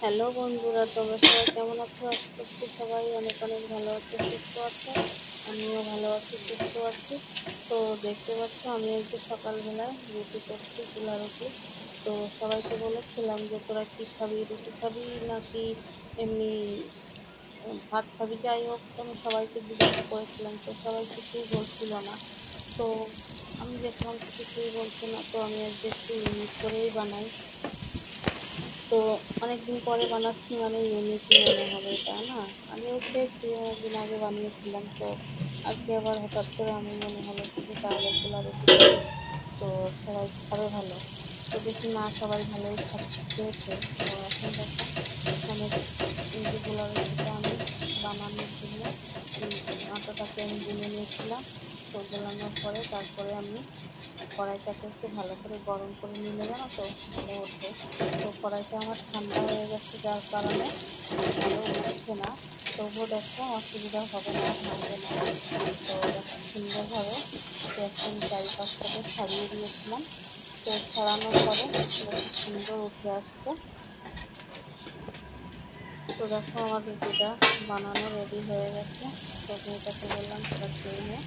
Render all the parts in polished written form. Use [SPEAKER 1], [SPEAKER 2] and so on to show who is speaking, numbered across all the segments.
[SPEAKER 1] Hello বন্ধুরা, তোমরা সবাই কেমন আছো? আশা করছি সবাই অনেক অনেক ভালো আছো, সুস্থ আছো। আমিও ভালো আছি, সুস্থ আছি। তো দেখতে পাচ্ছ আমি আজকে সকালবেলায় রুটি করছি, চুলা রুটি। তো সবাইকে বলেছিলাম যে তোরা কি খাবি, রুটি খাবি নাকি এমনি ভাত খাবি, যাই হোক আমি সবাইকে জিজ্ঞাসা করেছিলাম, তো সবাই কিছুই বলছিল না। তো আমি দেখলাম তো কিছুই বলছে না, তো আমি আজকে একটু ইউনিক করেই বানাই। তো অনেকদিন পরে বানাচ্ছি মানে ইউনিকই মনে হবে, তাই না? আগেও খেয়েছি, অনেকদিন আগে বানিয়েছিলাম। তো আজকে আবার হঠাৎ করে আমি মনে হলো কি যে তাহলে পোলা রুটি করি, তো সবাই খাবে ভালো। তো দেখি না, সবাই ভালোই খেয়েছে। তো এখন দেখো মানে এই যে পোলা রুটিটা আমি বানানোর জন্য এই আটাটাকে আমি গুলে নিয়েছিলাম। তো গোলানোর পরে তারপরে আমি কড়াইটাকে একটু ভালো করে গরম করে নিলে জানো তো ভালো ওঠে। তো কড়াইটা আমার ঠান্ডা হয়ে গেছে, যার কারণে ভালো উঠছে না। তবুও দেখো অসুবিধা হবে না, ভাঙবে না। তো দেখো সুন্দরভাবে গ্যাসটা আমি চারিপাশটাকে ছাড়িয়ে দিয়েছিলাম। তো ছাড়ানোর পরে দেখো সুন্দর উঠে আসছে। তো দেখো আমার রুটিটা বানানো রেডি হয়ে গেছে। তো মেয়েটাকে বললাম তোরা খেয়ে নে।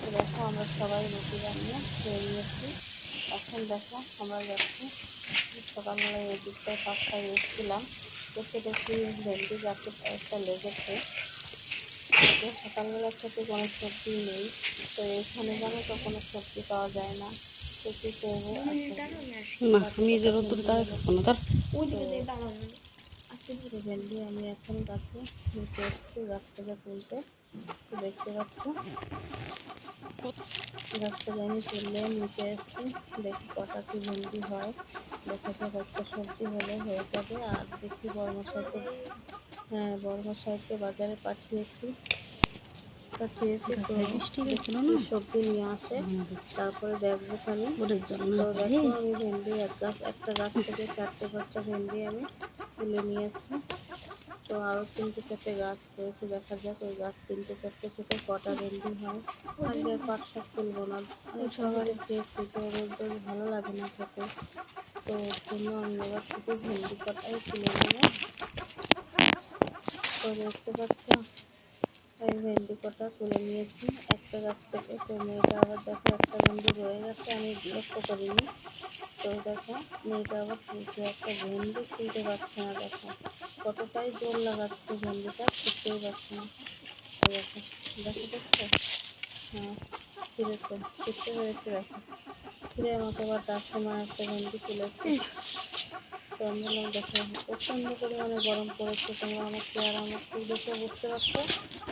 [SPEAKER 1] তো দেখো আমরা সবাই রুটি বানিয়ে খেয়ে নিয়েছি। এখন দেখো আমরা যাচ্ছি সকালবেলায় এই দিকটায় পাঁচটায় এসেছিলাম, এসে দেখি ভেন্ডি গাছে একটা লেগেছে। তো সকালবেলা থেকে কোনো সবজি নেই, তো এখানে জানো তো কোনো সবজি পাওয়া যায় না। তো কী করবো, ভেন্ডি আমি এখন গাছে নিতে এসেছি, গাছ থেকে তুলতে। তো দেখতে পাচ্ছ গাছ থেকে আমি তুললে নিতে এসেছি। দেখি কটা কি ভেন্ডি হয়, দেখা যাক একটা সবজি হলে হয়ে যাবে। আর দেখি বড়মশাইকে, হ্যাঁ বড়মশাইকে বাজারে পাঠিয়েছি। তো দেখি সবজি নিয়ে আসে, তারপরে দেখবো খানি। তো দেখো আমি ভেন্ডি একটা গাছ থেকে 4-5টা ভেন্ডি আমি তুলে নিয়েছি। তো আরো 3-4টে গাছ রয়েছে, দেখা যাক ওই গাছ 3-4টে থেকে কটা ভেন্ডি হয়। আজকে আর পাট শাক তুলবো না, অনেক সকালে খেয়েছি, তো রোজ রোজ ভালো লাগে না খেতে। তো ওর জন্য আমি এবার শুধু ভেন্ডি কটাই তুলে নেবো। তো দেখতে পাচ্ছ এই ভেন্ডি কটা তুলে নিয়েছি একটা গাছ থেকে। তো মেয়েটা আবার দেখো একটা ভেন্ডি রয়ে গেছে, আমি লক্ষ্য করিনি। তো দেখো মেয়েটা আবার তুলছে, একটা ভেন্ডি তুলতে পারছে না। দেখো কতটাই জোর লাগাচ্ছে, ভেন্ডিটা ছুটতেই পারছে না। এই দেখো, দেখো দেখছো, হ্যাঁ ছিঁড়েছে, ছিঁড়তে পেরেছে। দেখো ছিঁড়ে আমাকে আবার ডাকছে, মা একটা ভেন্ডি তুলেছে। তো আমি বললাম দেখো প্রচণ্ড পরিমাণে গরম পড়েছে, তোমরা আমার চেহারা মুখ দেখে বুঝতে পারছো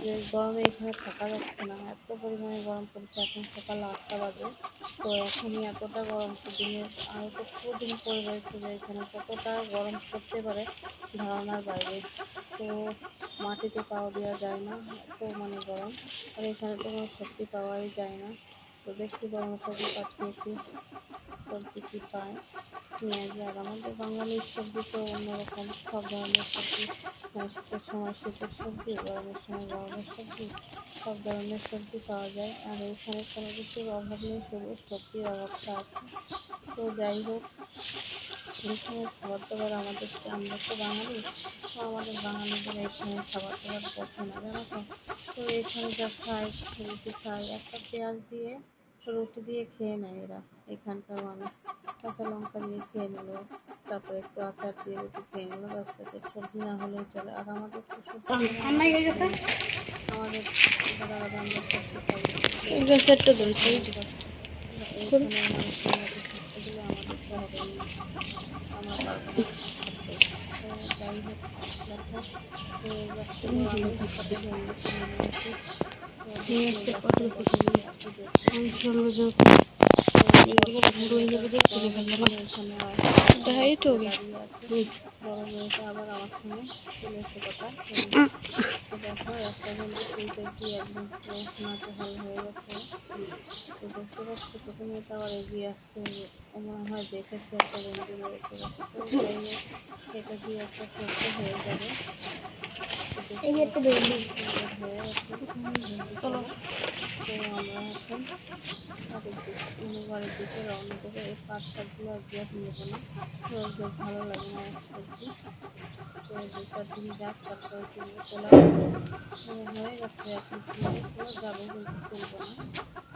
[SPEAKER 1] যে গরমে এখানে থাকা যাচ্ছে না, এত পরিমাণে গরম পড়েছে। এখন সকাল 8টা বাজে, তো এখনই এতটা গরম, তো দিনের আরও কত দিন পরে রয়েছে যে এখানে কতটা গরম পড়তে পারে ধারণার বাইরে। তো মাটিতে পাও দেওয়া যায় না, এত মানে গরম। আর এখানে তো কোনো সবজি পাওয়াই যায় না। তো দেখি বর্মশাইকে পাঠিয়েছি, সবজি কী পায় নিয়ে আসবে। আর আমাদের বাঙালির সবজি তো অন্যরকম, সব ধরনের সবজি, শীতের সময় শীতের সবজি, গরমের সময় গরমের সবজি, সব ধরনের সবজি পাওয়া যায়। আর এখানে কোনো কিছুর অভাব নেই, শুধু সবজির অভাবটা আছে। তো যাই হোক, এখানে খাবার দাবার আমাদের, আমরা তো বাঙালি, তো আমাদের বাঙালিদের এখানে খাবার দাবার পছন্দ না, জানো তো। তো এখানে যা খায়, রুটি খায়, একটা পেঁয়াজ দিয়ে রুটি দিয়ে খেয়ে নেয় এরা, এখানকার মানুষ। কাঁচা লঙ্কা দিয়ে খেয়ে নিল, তারপরে একটু আচার দিয়ে রুটি খেয়ে নিল, ব্যাস, এতে সবজি না হলেই চলে। আর আমাদের তো সবজি আমাদের গাদা গাদা আমরা সবজি খাই, এইখানে মানুষের মতো থাকতে গেলে আমাদের তো হবেই না, আমরা পারবো না থাকতে। তো যাই হোক, দেখো এই গাছ থেকেও আমি কটা ভেন্ডি তুলে নিয়েছি। তো দেখি এই গাছটায় কত কি আছে দেখি। এখানে দাঁড়িয়ে আছে, বড় মেয়েটা আবার আমার সঙ্গে তুলেছে কটা ভেন্ডি। তো দেখো একটা ভেন্ডি তুলতে গিয়ে একদম পুরো নাজেহাল হয়ে গেছে। তো দেখতে পাচ্ছি ছোট মেয়েটা আবার এগিয়ে আসছে, ও মনে হয় দেখেছে একটা ভেন্ডি রয়েছে। তো যাই হোক, এটা দিয়ে একটা সবজি হয়ে যাবে। তো দেখতে পাচ্ছি সুন্দর হয়ে গেছে ভেন্ডিগুলো। তো আমরা এখন বাড়ির দিকে রওনা দেবো। এই পাট শাকগুলো আজকে আর নেবো না, রোজ রোজ ভালো লাগে না এক সবজি। তো দুই চার দিন যাক, তারপরে তুলবো। তোলা হয়ে গেছে, এখন তুলে পুরো যাবো, কিন্তু তুলবো না।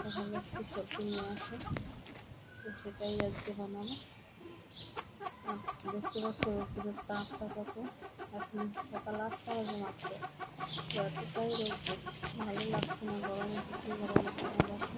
[SPEAKER 1] সকালে একটু সবজি নিয়ে আসে, তো সেটাই আজকে বানাবো। আর দেখতে পাচ্ছ রোদ্দুরের তাপটা কত, এখন সকাল 8টা বাজে মাত্র, তো এতটাই রোদ্দুর, ভালো লাগছে না, গরমে প্রচুর গরম লাগছে। দেখো